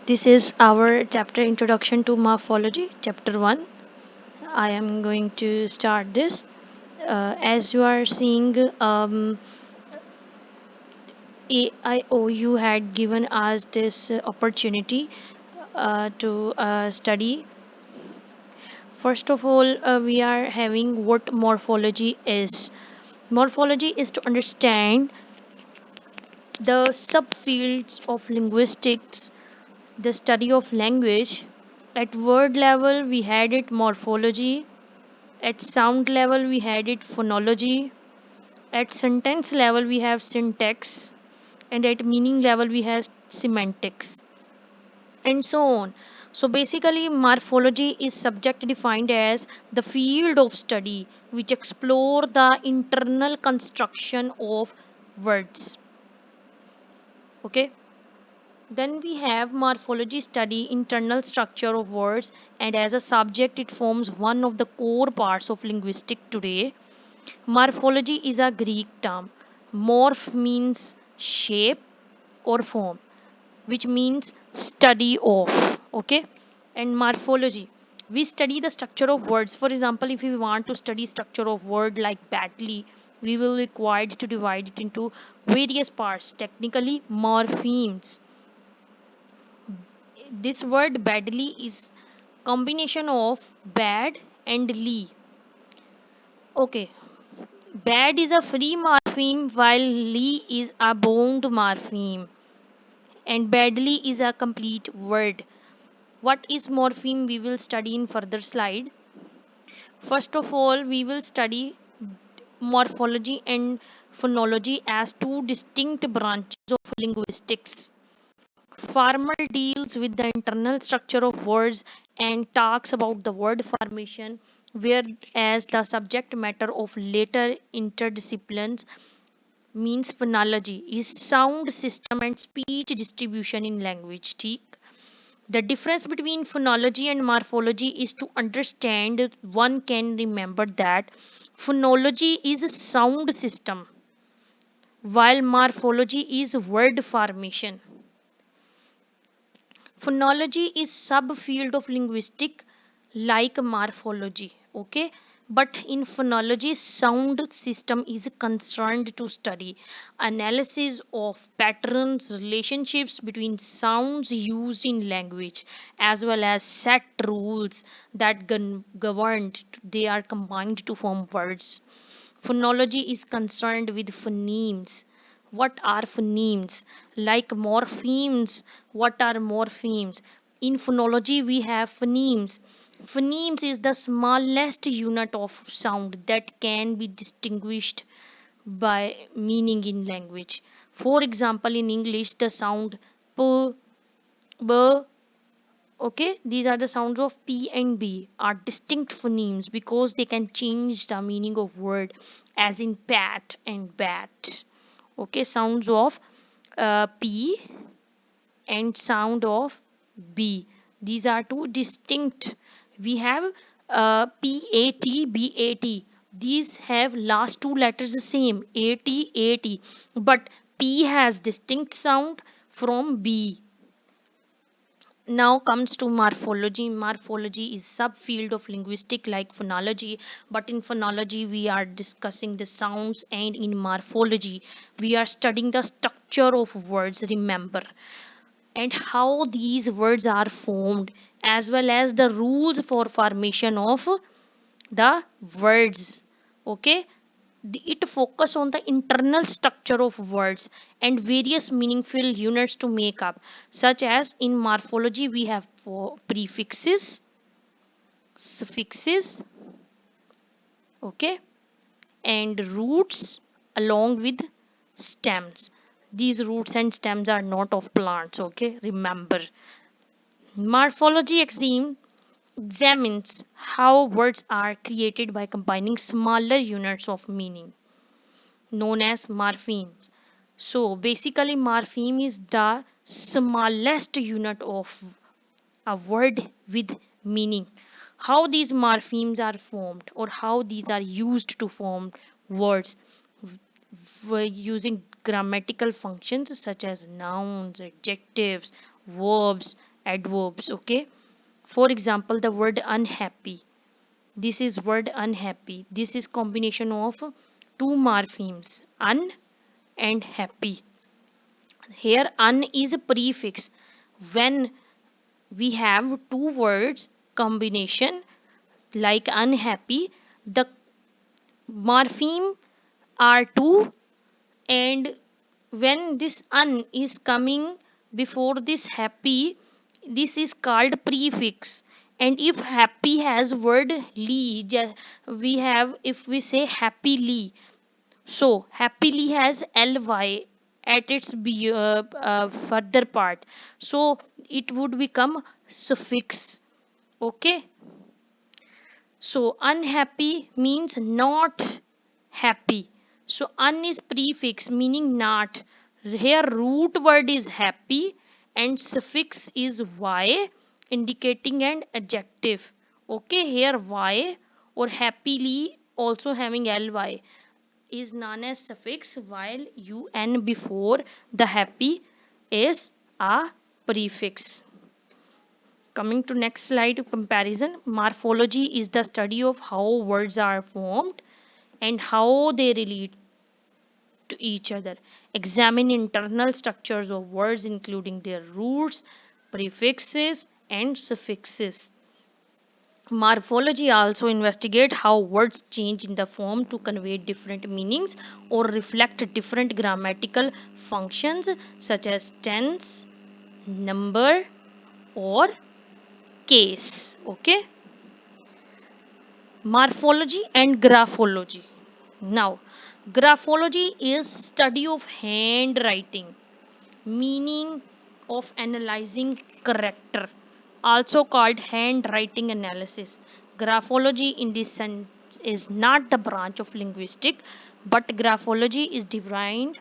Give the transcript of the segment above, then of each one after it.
This is our chapter introduction to morphology, chapter 1. I am going to start this. As you are seeing, AIOU had given us this opportunity to study. First of all, we are having what morphology is. Morphology is to understand the subfields of linguistics, the study of language. At word level, we had it morphology. At sound level, we had it phonology. At sentence level, we have syntax. And at meaning level, we have semantics. And so on. So basically, morphology is subject defined as the field of study which explore the internal construction of words. Okay. Then we have morphology study internal structure of words, and as a subject it forms one of the core parts of linguistics today. Morphology is a Greek term. Morph means shape or form, which means study of. Okay, and morphology, we study the structure of words. For example, if we want to study structure of word like badly, we will required to divide it into various parts, technically morphemes. This word badly is combination of bad and ly. Okay, bad is a free morpheme while ly is a bound morpheme, and badly is a complete word. What is morpheme we will study in further slide. First of all, we will study morphology and phonology as two distinct branches of linguistics. Farmer deals with the internal structure of words and talks about the word formation, whereas the subject matter of later interdisciplines means phonology is sound system and speech distribution in language. ठीक? The difference between phonology and morphology is to understand. One can remember that phonology is a sound system while morphology is word formation. Phonology is subfield of linguistic like morphology. Okay, but in phonology, sound system is concerned to study analysis of patterns, relationships between sounds used in language, as well as set rules that governed they are combined to form words. Phonology is concerned with phonemes. What are phonemes? Like morphemes, what are morphemes? In phonology, we have phonemes. Phonemes is the smallest unit of sound that can be distinguished by meaning in language. For example, in English, the sound p, b, okay, these are the sounds of p and b are distinct phonemes because they can change the meaning of word, as in pat and bat. Okay, sounds of p and sound of b, these are two distinct. We have pat, these have last two letters the same, at, but p has distinct sound from b. Now comes to morphology. Morphology is subfield of linguistic like phonology, but in phonology we are discussing the sounds, and in morphology we are studying the structure of words, remember, and how these words are formed, as well as the rules for formation of the words. Okay, it focus on the internal structure of words and various meaningful units to make up, such as in morphology we have prefixes, suffixes, okay, and roots along with stems. These roots and stems are not of plants. Okay, remember. Morphology examines how words are created by combining smaller units of meaning known as morphemes. So basically, morpheme is the smallest unit of a word with meaning. How these morphemes are formed or how these are used to form words. using grammatical functions such as nouns, adjectives, verbs, adverbs. Okay. For example, the word unhappy. This is word unhappy. This is combination of two morphemes, un and happy. Here un is a prefix. When we have two words combination like unhappy, the morpheme are two, and when this un is coming before this happy, this is called prefix. And if happy has word ly, we have, if we say happily, so happily has ly at its further part, so it would become suffix. Okay. So unhappy means not happy. So un is prefix meaning not. Here root word is happy and suffix is y indicating an adjective. Okay, here y or happily also having ly is known as suffix, while un before the happy is a prefix. Coming to next slide, comparison. Morphology is the study of how words are formed and how they relate to each other. Examine internal structures of words including their roots, prefixes and suffixes. Morphology also investigates how words change in the form to convey different meanings or reflect different grammatical functions such as tense, number or case. Okay. Morphology and graphology. Now, graphology is study of handwriting, meaning of analyzing character, also called handwriting analysis. Graphology in this sense is not the branch of linguistics, but graphology is derived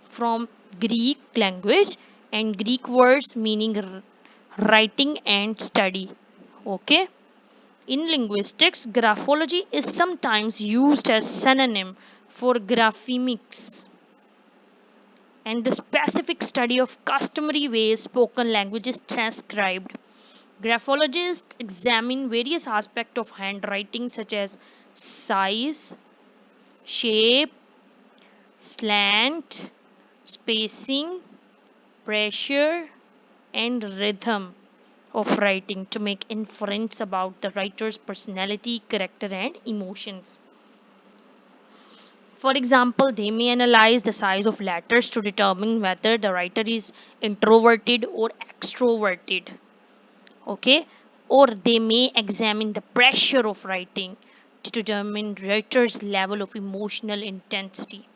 from Greek language and Greek words meaning writing and study. Okay. In linguistics, graphology is sometimes used as synonym for graphemics and the specific study of customary ways spoken language is transcribed. Graphologists examine various aspects of handwriting such as size, shape, slant, spacing, pressure, and rhythm of writing to make inference about the writer's personality, character, and emotions. For example, they may analyze the size of letters to determine whether the writer is introverted or extroverted. Okay, or they may examine the pressure of writing to determine writer's level of emotional intensity.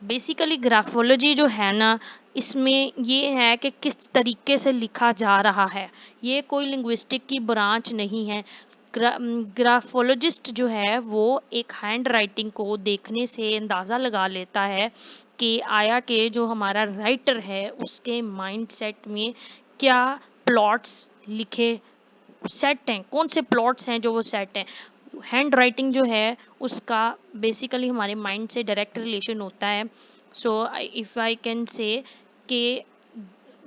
Basically graphology जो है ना, इसमें ये है कि किस तरीके से लिखा जा रहा है, ये कोई लिंग्विस्टिक की ब्रांच नहीं है। ग्राफोलॉजिस्ट जो है वो एक हैंड राइटिंग को देखने से अंदाज़ा लगा लेता है कि आया कि जो हमारा राइटर है उसके माइंड सेट में क्या प्लॉट्स लिखे सेट हैं, कौन से प्लॉट्स हैं जो वो सेट हैं। हैंड राइटिंग जो है उसका बेसिकली हमारे माइंड से डायरेक्ट रिलेशन होता है। So if I can say कि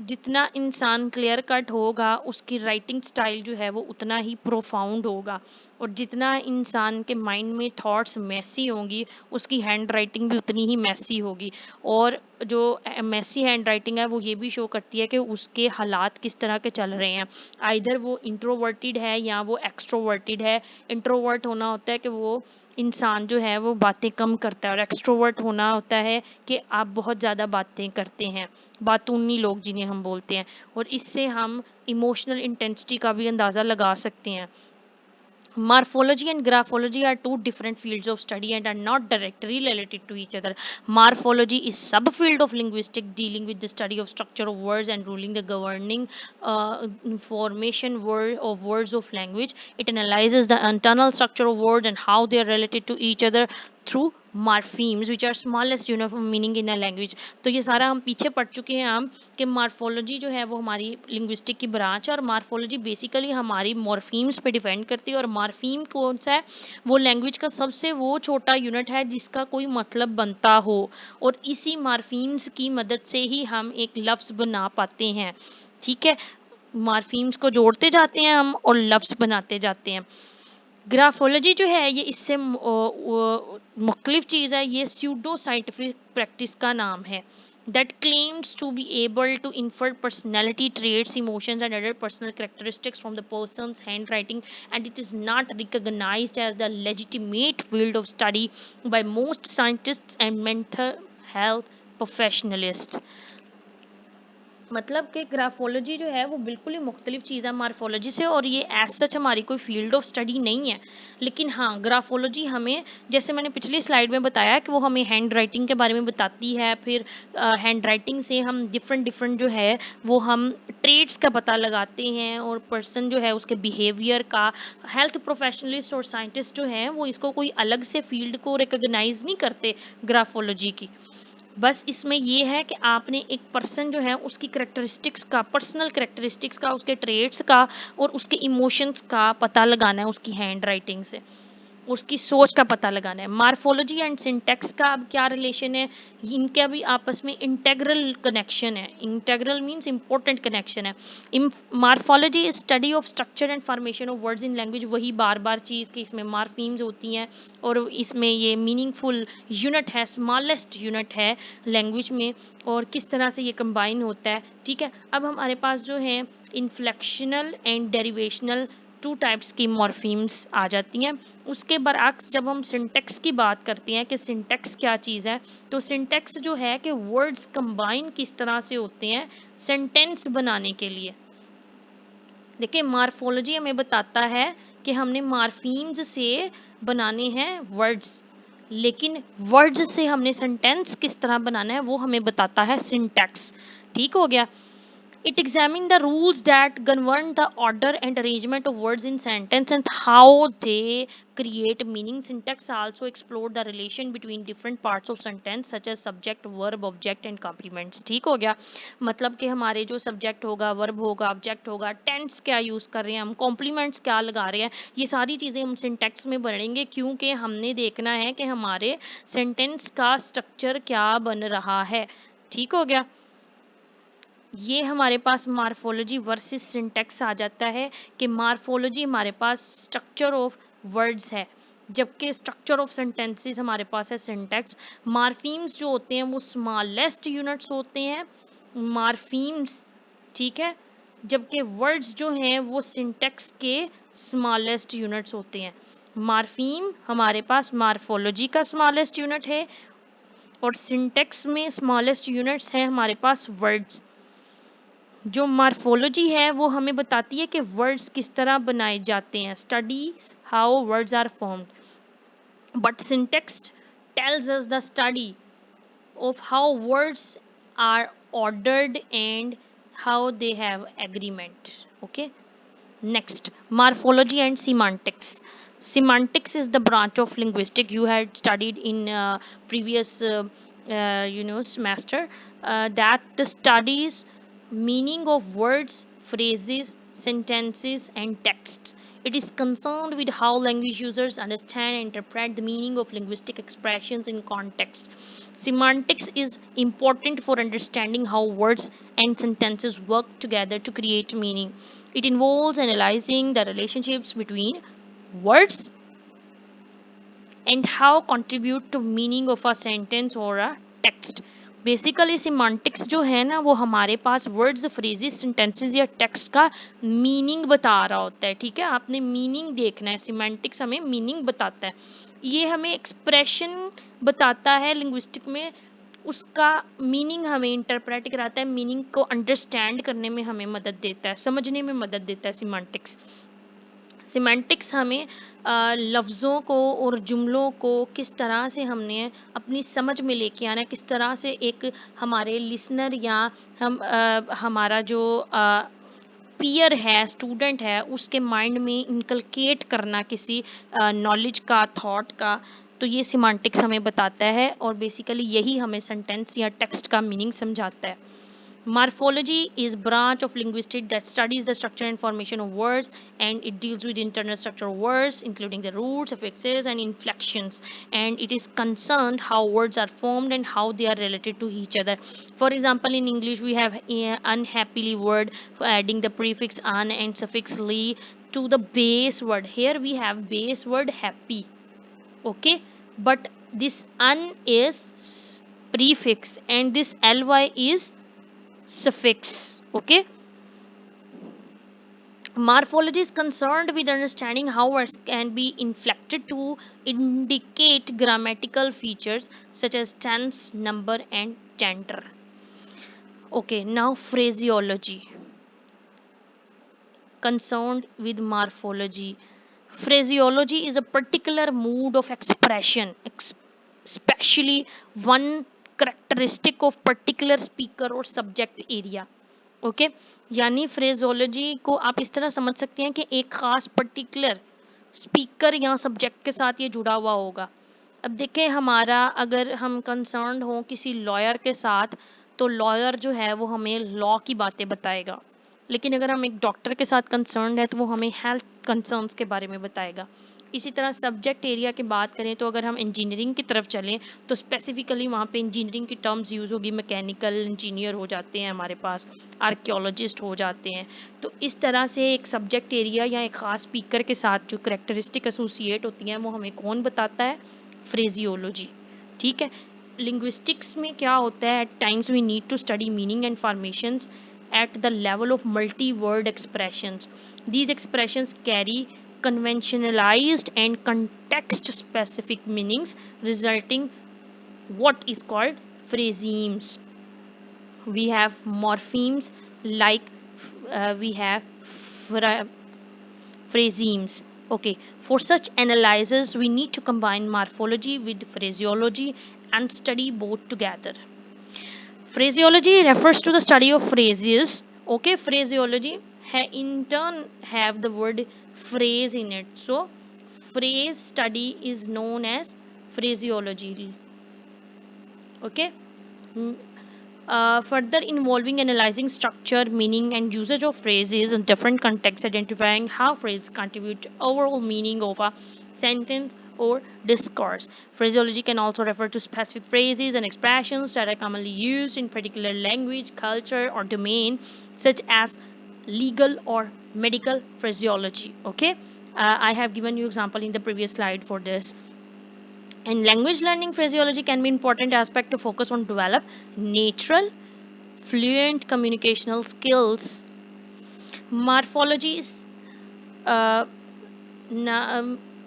जितना इंसान क्लियर कट होगा उसकी राइटिंग स्टाइल जो है वो उतना ही प्रोफाउंड होगा, और जितना इंसान के माइंड में थॉट्स मैसी होंगी उसकी हैंड राइटिंग भी उतनी ही मैसी होगी। और जो मैसी हैंड राइटिंग है वो ये भी शो करती है कि उसके हालात किस तरह के चल रहे हैं, आइदर वो इंट्रोवर्टेड है या वो एक्सट्रोवर्टेड है। इंट्रोवर्ट होना होता है कि वो इंसान जो है वो बातें कम करता है, और एक्सट्रोवर्ट होना होता है कि आप बहुत ज़्यादा बातें करते हैं, बातूनी लोग जिन्हें हम बोलते हैं। और इससे हम इमोशनल इंटेंसिटी का भी अंदाज़ा लगा सकते हैं। Morphology and graphology are two different fields of study and are not directly related to each other. Morphology is subfield of linguistics dealing with the study of structure of words and ruling the governing formation words of language. It analyzes the internal structure of words and how they are related to each other. Through morphemes which are smallest uniform meaning in a language. तो ये सारा हम पीछे पढ़ चुके हैं हम कि मार्फोलॉजी जो है वो हमारी लिंग्विस्टिक की ब्रांच है, और मार्फोलॉजी बेसिकली हमारी मॉर्फीम्स पे डिपेंड करती है। और मार्फीम कौन सा है? वो लैंग्वेज का सबसे वो छोटा यूनिट है जिसका कोई मतलब बनता हो, और इसी मार्फीम्स की मदद से ही हम एक लफ्ज़ बना पाते हैं। ठीक है, मार्फीम्स को जोड़ते जाते हैं हम और लफ्ज़ बनाते जाते हैं। ग्राफोलॉजी जो है ये इससे मुख्तलिफ चीज़ है, ये स्यूडो साइंटिफिक प्रैक्टिस का नाम है that claims to be able to infer personality traits, emotions and other personal characteristics from the person's handwriting, and it is not recognized as the legitimate field of study by most scientists and mental health professionalists। मतलब कि graphology जो है वो बिल्कुल ही मुख्तलिफ चीज़ है morphology से, और ये एज सच हमारी कोई फील्ड ऑफ स्टडी नहीं है। लेकिन हाँ, ग्राफोलॉजी हमें, जैसे मैंने पिछली स्लाइड में बताया कि वो हमें हैंड राइटिंग के बारे में बताती है, फिर हैंड राइटिंग से हम डिफरेंट डिफरेंट जो है वो हम ट्रेड्स का पता लगाते हैं, और पर्सन जो है उसके बिहेवियर का। हेल्थ प्रोफेशनलिस्ट और साइंटिस्ट जो हैं वो इसको कोई अलग से फील्ड को रिकॉग्नाइज नहीं करते ग्राफोलॉजी की। बस इसमें ये है कि आपने एक पर्सन जो है उसकी करेक्टरिस्टिक्स का, पर्सनल करेक्टरिस्टिक्स का, उसके ट्रेड्स का और उसके इमोशंस का पता लगाना है उसकी हैंड राइटिंग से, उसकी सोच का पता लगाना है। मार्फोलॉजी एंड सिंटैक्स का अब क्या रिलेशन है? इनका भी आपस में इंटेग्रल कनेक्शन है। इंटेग्रल मीन्स इंपॉर्टेंट कनेक्शन है। Morphology is study of structure and formation of words in language. वही बार बार चीज़ कि इसमें मार्फीम्स होती हैं और इसमें ये मीनिंगफुल यूनिट है, स्मॉलेस्ट यूनिट है लैंग्वेज में, और किस तरह से ये कंबाइन होता है। ठीक है, अब हमारे पास जो है इन्फ्लेक्शनल एंड डेरिवेशनल टू टाइप्स की मॉर्फीम्स आ जाती हैं। उसके बरअक्स जब हम सिंटेक्स की बात करते हैं कि सिंटेक्स क्या चीज़ है, तो सिंटेक्स जो है कि वर्ड्स कंबाइन किस तरह से होते हैं सेंटेंस बनाने के लिए। देखिए, मार्फोलॉजी हमें बताता है कि हमने मार्फीम्स से बनाने हैं वर्ड्स, लेकिन वर्ड्स से हमने सेंटेंस किस तरह बनाना है वो हमें बताता है सिंटेक्स। ठीक हो गया। It examined the rules that govern the order and arrangement of words in sentence and how they create meaning. Syntax also explored the relation between different parts of sentence such as subject, verb, object and complements. ठीक हो गया। मतलब कि हमारे जो subject होगा, verb होगा, object होगा, टेंस क्या यूज़ कर रहे हैं हम, कॉम्प्लीमेंट्स क्या लगा रहे हैं, ये सारी चीज़ें हम सिंटेक्स में पढ़ेंगे, क्योंकि हमने देखना है कि हमारे सेंटेंस का स्ट्रक्चर क्या बन रहा है। ठीक हो गया। ये हमारे पास मार्फोलॉजी वर्सेस सिंटेक्स आ जाता है कि मार्फोलॉजी हमारे पास स्ट्रक्चर ऑफ वर्ड्स है, जबकि स्ट्रक्चर ऑफ सेंटेंसेस हमारे पास है सिंटेक्स। मार्फीम्स जो होते हैं वो स्मॉलेस्ट यूनिट्स होते हैं, मार्फीम्स। ठीक है, जबकि वर्ड्स जो हैं वो सिंटेक्स के स्मॉलेस्ट यूनिट्स होते हैं। मार्फीम हमारे पास मार्फोलॉजी का स्मॉलेस्ट यूनिट है, और सिंटेक्स में स्मॉलेस्ट यूनिट्स हैं हमारे पास वर्ड्स। जो मार्फोलॉजी है वो हमें बताती है कि वर्ड्स किस तरह बनाए जाते हैं, studies how words are formed, but syntax tells us the study of how words are ordered and how they have agreement. Okay, next, morphology and semantics. Semantics is the branch of linguistics you had studied in previous semester, that studies meaning of words, phrases, sentences and texts. It is concerned with how language users understand and interpret the meaning of linguistic expressions in context. Semantics is important for understanding how words and sentences work together to create meaning. It involves analyzing the relationships between words and how contribute to meaning of a sentence or a text. Basically semantics जो है ना वो हमारे पास words, phrases, sentences या text का meaning बता रहा होता है। ठीक है, आपने मीनिंग देखना है, सिमेंटिक्स हमें मीनिंग बताता है, ये हमें एक्सप्रेशन बताता है लिंग्विस्टिक में, उसका मीनिंग हमें इंटरप्रेट कराता है, मीनिंग को अंडरस्टैंड करने में हमें मदद देता है, समझने में मदद देता है सिमेंटिक्स। सिमेंटिक्स हमें लफ्ज़ों को और जुमलों को किस तरह से हमने अपनी समझ में लेके आना है, किस तरह से एक हमारे लिसनर या हमारा जो पीयर है, स्टूडेंट है, उसके माइंड में इनकलकेट करना किसी नॉलेज का, थॉट का, तो ये सिमांटिक्स हमें बताता है और बेसिकली यही हमें सेंटेंस या टेक्स्ट का मीनिंग समझाता है. Morphology is branch of linguistics that studies the structure and formation of words, and it deals with internal structure of words, including the roots, affixes, and inflections. And it is concerned how words are formed and how they are related to each other. For example, in English, we have unhappily word for adding the prefix un and suffix ly to the base word. Here we have base word happy. Okay, but this un is prefix and this ly is suffix. Okay, morphology is concerned with understanding how words can be inflected to indicate grammatical features such as tense, number, and gender. Okay, now phraseology concerned with morphology. Phraseology is a particular mood of expression, especially one characteristic of particular speaker or subject area. Okay यानी फ्रेजोलॉजी को आप इस तरह समझ सकते हैं कि एक खास पर्टिकुलर स्पीकर या सब्जेक्ट के साथ ये जुड़ा हुआ होगा. अब देखें हमारा अगर हम कंसर्न हो किसी लॉयर के साथ तो लॉयर जो है वो हमें लॉ की बातें बताएगा, लेकिन अगर हम एक डॉक्टर के साथ कंसर्न है तो वो हमें हेल्थ कंसर्न्स के बारे में बताएगा. इसी तरह सब्जेक्ट एरिया की बात करें तो अगर हम इंजीनियरिंग की तरफ चलें तो स्पेसिफिकली वहाँ पे इंजीनियरिंग की टर्म्स यूज़ होगी. मैकेनिकल इंजीनियर हो जाते हैं हमारे पास, आर्कियोलॉजिस्ट हो जाते हैं. तो इस तरह से एक सब्जेक्ट एरिया या एक ख़ास स्पीकर के साथ जो करेक्टरिस्टिक एसोसिएट होती हैं वो हमें कौन बताता है? फ्रेजियोलॉजी. ठीक है. लिंग्विस्टिक्स में क्या होता है? At times we need to study meaning and formations at the level of multi-word expressions. These expressions carry conventionalized and context-specific meanings, resulting what is called phrasemes. We have morphemes like we have phrasemes. Okay, for such analysis, we need to combine morphology with phraseology and study both together. Phraseology refers to the study of phrases. Okay, phraseology in turn have the word phrase in it. So, phrase study is known as phraseology. Okay. Further involving analyzing structure, meaning, and usage of phrases in different contexts, identifying how phrases contribute to overall meaning of a sentence or discourse. Phraseology can also refer to specific phrases and expressions that are commonly used in particular language, culture, or domain, such as legal or medical phraseology. Okay, I have given you example in the previous slide for this. In language learning, phraseology can be an important aspect to focus on develop natural, fluent communicational skills. Morphology is uh,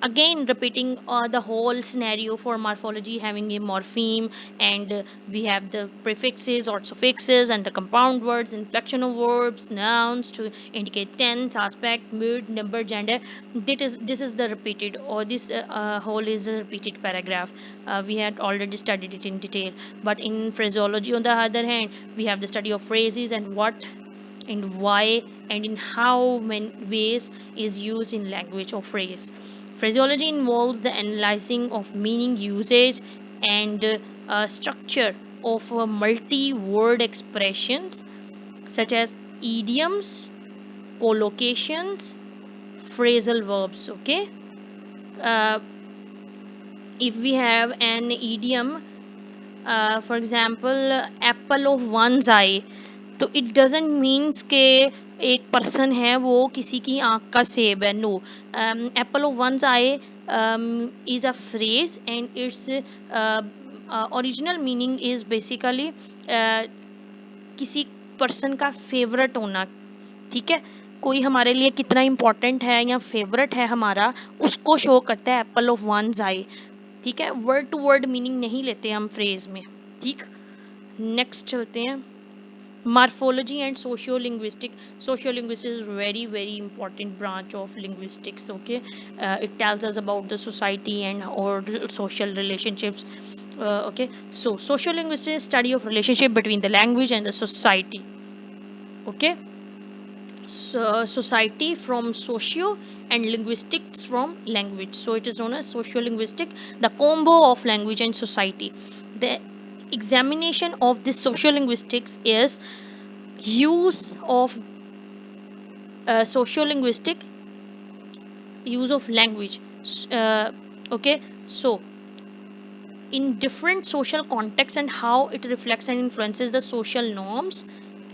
again repeating the whole scenario for morphology, having a morpheme, and we have the prefixes or suffixes and the compound words, inflectional verbs, nouns to indicate tense, aspect, mood, number, gender. This is the repeated, or this whole is a repeated paragraph. We had already studied it in detail, but in phraseology on the other hand we have the study of phrases and what and why and in how many ways is used in language or phrase. Phraseology involves the analyzing of meaning, usage, and structure of multi-word expressions such as idioms, collocations, phrasal verbs. Okay, uh, if we have an idiom, for example, apple of one's eye, तो it doesn't means के एक person है वो किसी की आंख का सेब है. No, apple of one's eye is a phrase and its original meaning is basically किसी पर्सन का फेवरेट होना. ठीक है, कोई हमारे लिए कितना इम्पोर्टेंट है या फेवरेट है हमारा, उसको शो करता है एप्पल ऑफ वंस आई. ठीक है, वर्ड टू वर्ड मीनिंग नहीं लेते हम फ्रेज में. ठीक, नेक्स्ट चलते हैं. Morphology and sociolinguistic. Sociolinguistics is very important branch of linguistics. Okay, it tells us about the society and or social relationships. Okay, so sociolinguistics is study of relationship between the language and the society. Okay, society from socio and linguistics from language. So it is known as sociolinguistic, the combo of language and society. The examination of this sociolinguistics is use of sociolinguistic use of language. Okay, so in different social contexts and how it reflects and influences the social norms,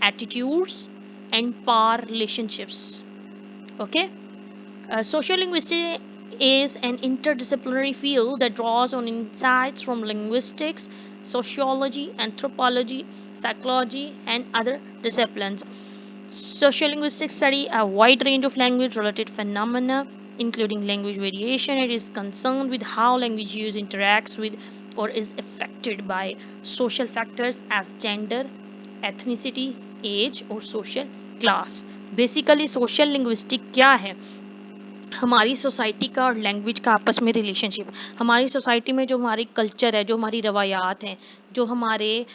attitudes, and power relationships. Okay, sociolinguistics is an interdisciplinary field that draws on insights from linguistics, sociology, anthropology, psychology, and other disciplines. Sociolinguistics study a wide range of language-related phenomena, including language variation. It is concerned with how language use interacts with or is affected by social factors as gender, ethnicity, age, or social class. Basically social linguistic क्या है? हमारी society का और language का आपस में relationship, हमारी society में जो हमारी कल्चर है, जो हमारी रवायात हैं, जो हमारे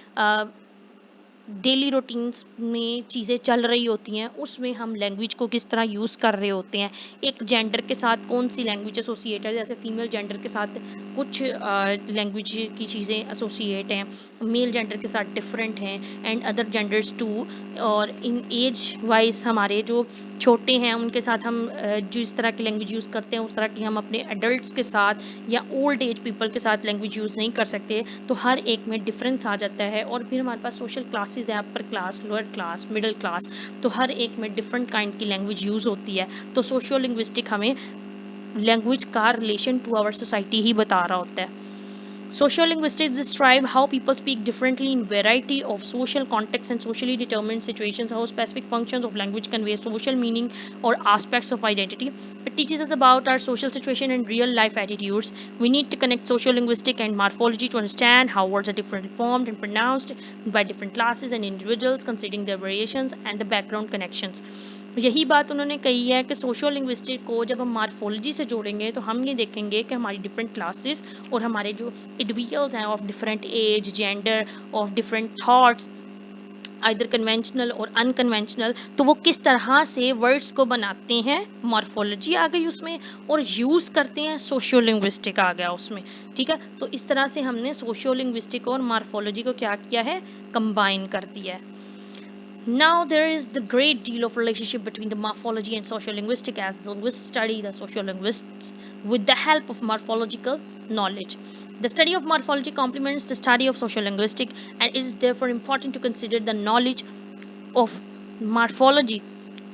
डेली रूटीन्स में चीज़ें चल रही होती हैं, उसमें हम लैंग्वेज को किस तरह यूज़ कर रहे होते हैं। एक जेंडर के साथ कौन सी लैंग्वेज एसोसिएट है, जैसे फीमेल जेंडर के साथ कुछ लैंग्वेज की चीज़ें एसोसिएट हैं, मेल जेंडर के साथ डिफरेंट हैं, एंड अदर जेंडर्स टू। और इन एज वाइज हमारे जो छोटे हैं उनके साथ हम जिस तरह की लैंग्वेज यूज़ करते हैं उस तरह की हम अपने एडल्ट्स के साथ या ओल्ड एज पीपल के साथ लैंग्वेज यूज़ नहीं कर सकते। तो हर एक में डिफरेंस आ जाता है। और फिर हमारे पास सोशल क्लासेस है, upper class, lower class, middle class, तो हर एक में डिफरेंट काइंड की लैंग्वेज यूज़ होती है। तो सोशियो लिंग्विस्टिक हमें लैंग्वेज का रिलेशन टू आवर सोसाइटी ही बता रहा होता है। Sociolinguistics describe how people speak differently in variety of social contexts and socially determined situations, how specific functions of language convey social meaning or aspects of identity. It teaches us about our social situation and real life attitudes. We need to connect sociolinguistic and morphology to understand how words are differently formed and pronounced by different classes and individuals, considering their variations and the background connections. यही बात उन्होंने कही है कि socio linguistic को जब हम morphology से जोड़ेंगे तो हम ये देखेंगे कि हमारी डिफरेंट क्लासेस और हमारे जो इंडिविजुअल्स हैं of different age, gender, of different thoughts, either conventional और अनकन्वेंशनल, तो वो किस तरह से वर्ड्स को बनाते हैं, मॉर्फोलॉजी आ गई उसमें, और यूज़ करते हैं, सोशियो लिंग्विस्टिक आ गया उसमें। ठीक है, तो इस तरह से हमने सोशियो लिंग्विस्टिक और मॉर्फोलॉजी को क्या किया है, कंबाइन कर दिया है। Now there is the great deal of relationship between the morphology and sociolinguistic as linguists study the sociolinguists with the help of morphological knowledge. The study of morphology complements the study of sociolinguistic, and it is therefore important to consider the knowledge of morphology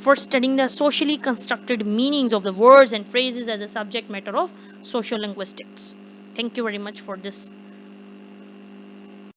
for studying the socially constructed meanings of the words and phrases as the subject matter of sociolinguistics. Thank you very much for this